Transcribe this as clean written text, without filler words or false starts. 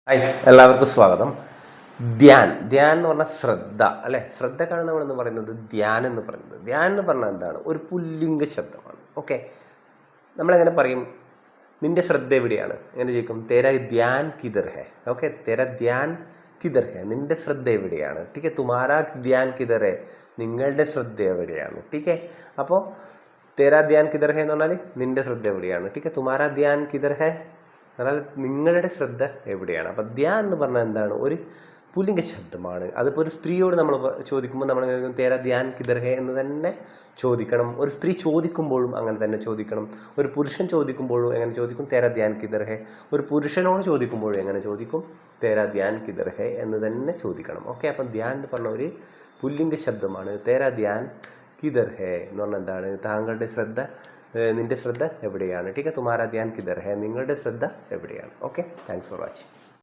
Hi, എല്ലാവർക്കും സ്വാഗതം. ധ്യാൻ എന്ന് പറഞ്ഞാൽ ശ്രദ്ധ അല്ലെ. ശ്രദ്ധക്കാണ് നമ്മളെന്ന് പറയുന്നത് ധ്യാൻ എന്ന് പറയുന്നത്. ധ്യാൻ എന്ന് പറഞ്ഞാൽ എന്താണ്? ഒരു പുല്ലിംഗ ശബ്ദമാണ്. ഓക്കെ, നമ്മളെങ്ങനെ പറയും? നിന്റെ ശ്രദ്ധ എവിടെയാണ്? എങ്ങനെ ചോദിക്കും? തേര ധ്യാൻ കിധർ ഹെ. ഓക്കെ, തേര ധ്യാൻ കിധർ ഹെ, നിന്റെ ശ്രദ്ധ എവിടെയാണ്? ടീക്കെ, തുമാരാ ധ്യാൻ കിധർ ഹെ, നിങ്ങളുടെ ശ്രദ്ധ എവിടെയാണ്? ടീക്കെ, അപ്പോൾ തേരാ ധ്യാൻ കിധർ ഹെ എന്ന് പറഞ്ഞാൽ നിന്റെ ശ്രദ്ധ എവിടെയാണ്? ടീക്കെ, തുമാരാ ധ്യാൻ കിധർ ഹെ എന്നാൽ നിങ്ങളുടെ ശ്രദ്ധ എവിടെയാണ്? അപ്പം ധ്യാൻ എന്ന് പറഞ്ഞാൽ എന്താണ്? ഒരു പുല്ലിംഗ ശബ്ദമാണ്. അതിപ്പോൾ ഒരു സ്ത്രീയോട് നമ്മൾ ചോദിക്കുമ്പോൾ നമ്മൾ തേരാ ധ്യാൻ കിധർ ഹെ എന്ന് തന്നെ ചോദിക്കണം. ഒരു സ്ത്രീ ചോദിക്കുമ്പോഴും അങ്ങനെ തന്നെ ചോദിക്കണം. ഒരു പുരുഷൻ ചോദിക്കുമ്പോഴും എങ്ങനെ ചോദിക്കും? തേരാ ധ്യാൻ കിധർ ഹെ. ഒരു പുരുഷനോട് ചോദിക്കുമ്പോഴും എങ്ങനെ ചോദിക്കും? തേരാ ധ്യാൻ കിധർ ഹെ എന്ന് തന്നെ ചോദിക്കണം. ഓക്കെ, അപ്പം ധ്യാൻ എന്ന് പറഞ്ഞ ഒരു പുല്ലിംഗ ശബ്ദമാണ്. തേരാ ധ്യാൻ കിധർ ഹെ എന്ന് പറഞ്ഞാൽ എന്താണ്? താങ്കളുടെ ശ്രദ്ധ, നിന്റെ ശ്രദ്ധ എവിടെയാണ്? ടീക്കെ, തുമാരാ ധ്യാൻ കിധർ ഹെ, നിങ്ങളുടെ ശ്രദ്ധ എവിടെയാണ്? Okay, thanks for watching.